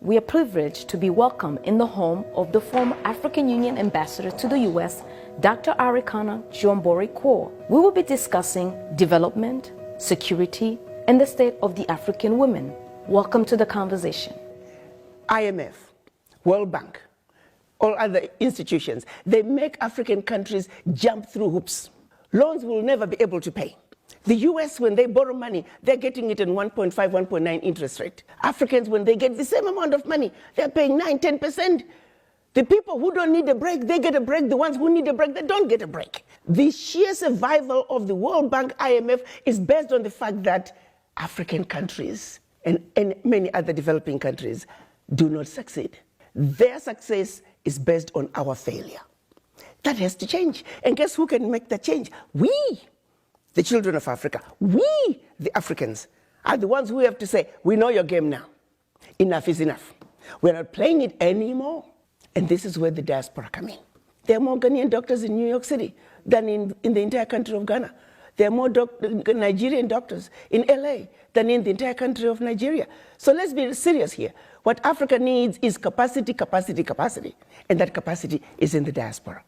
We are privileged to be welcomed in the home of the former African Union Ambassador to the U.S., Dr. Arikana Jombori Kor. We will be discussing development, security, and the state of the African women. Welcome to the conversation. IMF, World Bank, all other institutions, they make African countries jump through hoops. Loans will never be able to pay. The US, when they borrow money, they're getting it in 1.5, 1.9 interest rate. Africans, when they get the same amount of money, they're paying 9, 10%. The people who don't need a break, they get a break. The ones who need a break, they don't get a break. The sheer survival of the World Bank, IMF, is based on the fact that African countries and many other developing countries do not succeed. Their success is based on our failure. That has to change. And guess who can make that change? We, the children of Africa, we, the Africans, are the ones who have to say, we know your game now. Enough is enough. We're not playing it anymore. And this is where the diaspora come in. There are more Ghanaian doctors in New York City than in the entire country of Ghana. There are more Nigerian doctors in LA than in the entire country of Nigeria. So let's be serious here. What Africa needs is capacity, capacity, capacity. And that capacity is in the diaspora.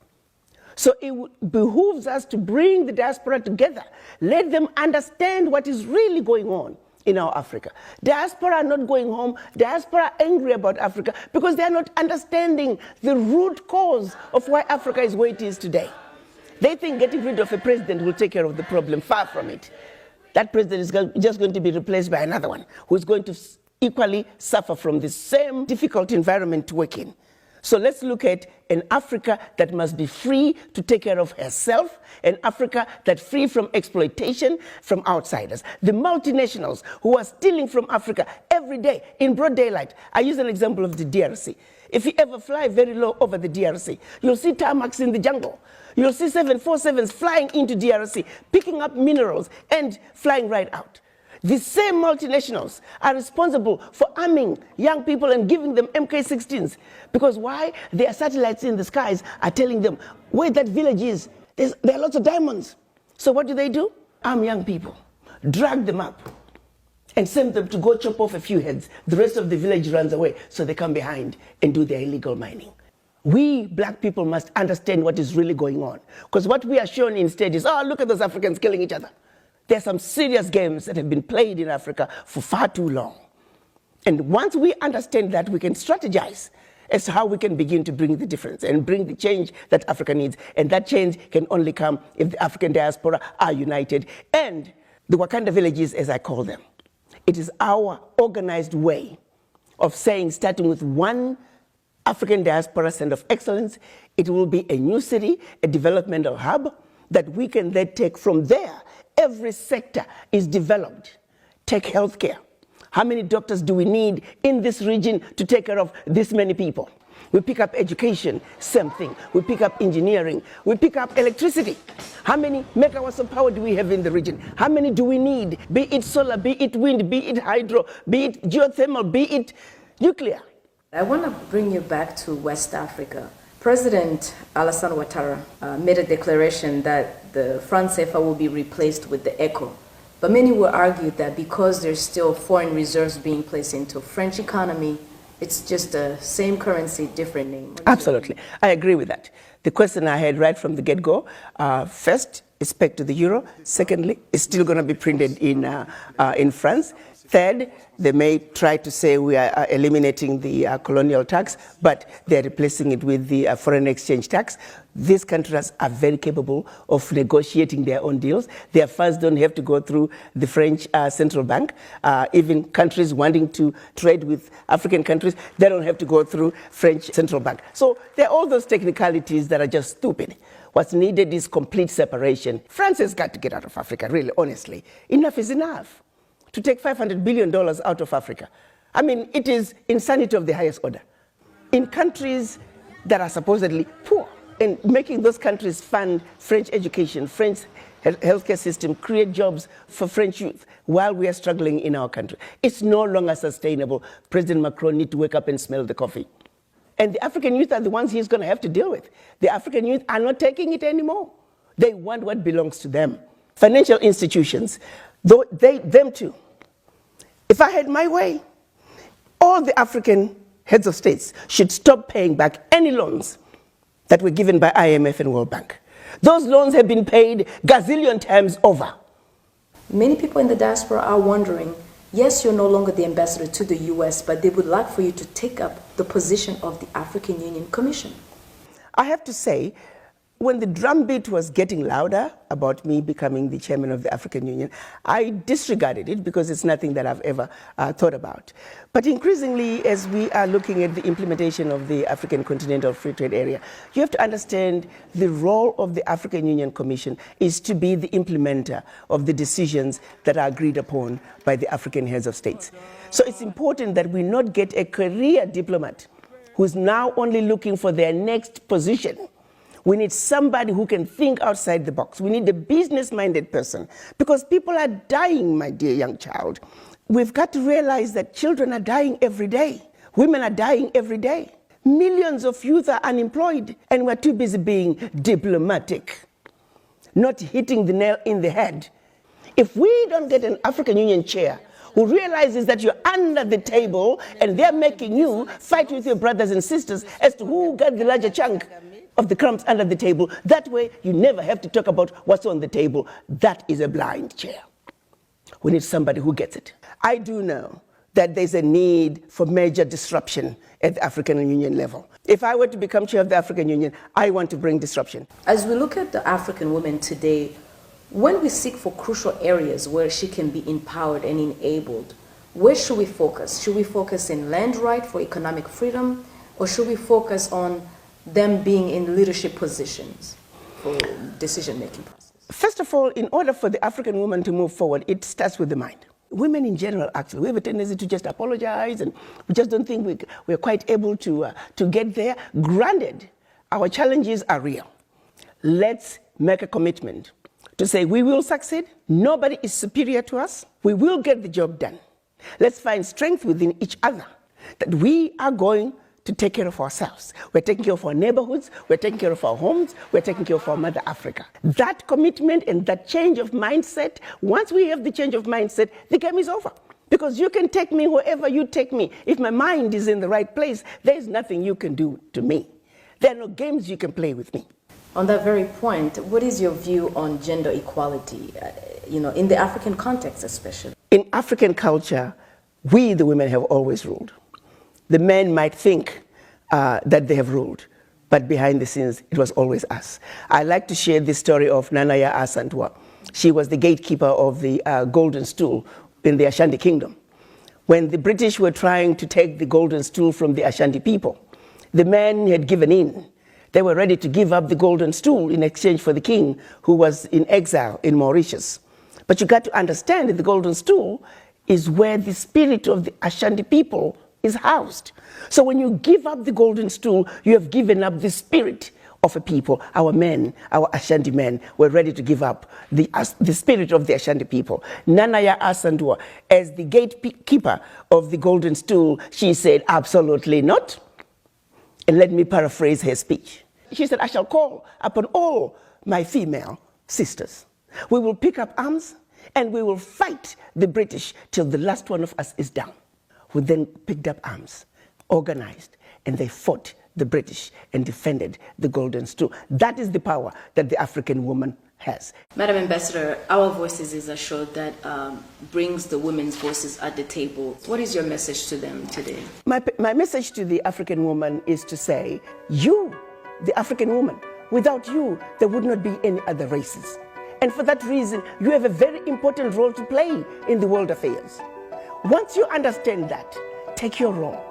So it behooves us to bring the diaspora together. Let them understand what is really going on in our Africa. Diaspora are not going home. Diaspora are angry about Africa because they are not understanding the root cause of why Africa is where it is today. They think getting rid of a president will take care of the problem. Far from it. That president is just going to be replaced by another one who's going to equally suffer from the same difficult environment to work in. So let's look at an Africa that must be free to take care of herself, an Africa that's free from exploitation from outsiders. The multinationals who are stealing from Africa every day in broad daylight. I use an example of the DRC. If you ever fly very low over the DRC, you'll see tarmacs in the jungle. You'll see 747s flying into DRC, picking up minerals and flying right out. The same multinationals are responsible for arming young people and giving them MK-16s. Because why? Their satellites in the skies are telling them where that village is. There are lots of diamonds. So what do? Arm young people, drag them up, and send them to go chop off a few heads. The rest of the village runs away, so they come behind and do their illegal mining. We black people must understand what is really going on. Because what we are shown instead is, oh, look at those Africans killing each other. There are some serious games that have been played in Africa for far too long. And once we understand that, we can strategize as to how we can begin to bring the difference and bring the change that Africa needs. And that change can only come if the African diaspora are united. And the Wakanda villages, as I call them, it is our organized way of saying, starting with one African diaspora center of excellence, it will be a new city, a developmental hub that we can then take from there. Every sector is developed. Take healthcare. How many doctors do we need in this region to take care of this many people? We pick up education, same thing. We pick up engineering. We pick up electricity. How many megawatts of power do we have in the region? How many do we need? Be it solar, be it wind, be it hydro, be it geothermal, be it nuclear. I want to bring you back to West Africa. President Alassane Ouattara made a declaration that the franc CFA will be replaced with the ECO. But many will argue that because there's still foreign reserves being placed into French economy, it's just the same currency, different name. Absolutely. I agree with that. The question I had right from the get-go, first, is pegged to the euro. Secondly, it's still going to be printed in France. Third, they may try to say we are eliminating the colonial tax, but they're replacing it with the foreign exchange tax. These countries are very capable of negotiating their own deals. Their funds don't have to go through the French central bank. Even countries wanting to trade with African countries, they don't have to go through French central bank. So there are all those technicalities that are just stupid. What's needed is complete separation. France has got to get out of Africa, really, honestly. Enough is enough. To take $500 billion out of Africa. I mean, it is insanity of the highest order. In countries that are supposedly poor, and making those countries fund French education, French healthcare system, create jobs for French youth while we are struggling in our country. It's no longer sustainable. President Macron needs to wake up and smell the coffee. And the African youth are the ones he's going to have to deal with. The African youth are not taking it anymore. They want what belongs to them. Financial institutions, them too. If I had my way, All the African heads of states should stop paying back any loans that were given by IMF and World Bank. Those loans have been paid gazillion times over. Many people in the diaspora are wondering, yes, you're no longer the ambassador to the US, but they would like for you to take up the position of the African Union Commission. I have to say, when the drumbeat was getting louder about me becoming the chairman of the African Union, I disregarded it because it's nothing that I've ever thought about. But increasingly, as we are looking at the implementation of the African Continental Free Trade Area, you have to understand the role of the African Union Commission is to be the implementer of the decisions that are agreed upon by the African heads of states. So it's important that we not get a career diplomat who's now only looking for their next position. We need somebody who can think outside the box. We need a business-minded person because people are dying, my dear young child. We've got to realize that children are dying every day. Women are dying every day. Millions of youth are unemployed and we're too busy being diplomatic, not hitting the nail in the head. If we don't get an African Union chair who realizes that you're under the table and they're making you fight with your brothers and sisters as to who got the larger chunk of the crumbs under the table. That way, you never have to talk about what's on the table. That is a blind chair. We need somebody who gets it. I do know that there's a need for major disruption at the African Union level. If I were to become chair of the African Union, I want to bring disruption. As we look at the African woman today, when we seek for crucial areas where she can be empowered and enabled, where should we focus? Should we focus in land right for economic freedom, or should we focus on them being in leadership positions for decision-making process? First of all, in order for the African woman to move forward, it starts with the mind. Women in general, actually, we have a tendency to just apologize and we just don't think we're quite able to get there. Granted, our challenges are real. Let's make a commitment to say we will succeed. Nobody is superior to us. We will get the job done. Let's find strength within each other that we are going to take care of ourselves. We're taking care of our neighborhoods, we're taking care of our homes, we're taking care of our Mother Africa. That commitment and that change of mindset, once we have the change of mindset, the game is over. Because you can take me wherever you take me. If my mind is in the right place, there's nothing you can do to me. There are no games you can play with me. On that very point, what is your view on gender equality, in the African context especially? In African culture, we, the women, have always ruled. The men might think that they have ruled, but behind the scenes, it was always us. I like to share the story of Nanaya Asantewaa. She was the gatekeeper of the Golden Stool in the Ashanti Kingdom. When the British were trying to take the Golden Stool from the Ashanti people, the men had given in. They were ready to give up the Golden Stool in exchange for the king who was in exile in Mauritius. But you got to understand that the Golden Stool is where the spirit of the Ashanti people is housed. So when you give up the Golden Stool, you have given up the spirit of a people. Our men, our Ashanti men, were ready to give up the spirit of the Ashanti people. Nanaya Asantewaa, as the gatekeeper of the Golden Stool, she said, absolutely not. And let me paraphrase her speech. She said, I shall call upon all my female sisters. We will pick up arms and we will fight the British till the last one of us is down. We then picked up arms, organized, and they fought the British and defended the Golden Stool. That is the power that the African woman has. Madam Ambassador, Our Voices is a show that brings the women's voices at the table. What is your message to them today? My message to the African woman is to say, you, the African woman, without you, there would not be any other races. And for that reason, you have a very important role to play in the world affairs. Once you understand that, take your role.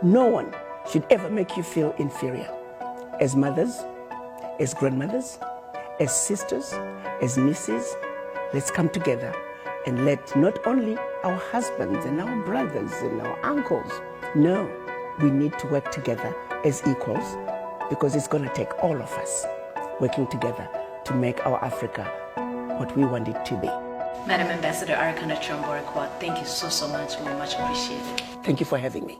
No one should ever make you feel inferior. As mothers, as grandmothers, as sisters, as nieces, let's come together and let not only our husbands and our brothers and our uncles, no, we need to work together as equals because it's going to take all of us working together to make our Africa what we want it to be. Madam Ambassador Arikana Chiombo-Requah, thank you so much. We much appreciate it. Thank you for having me.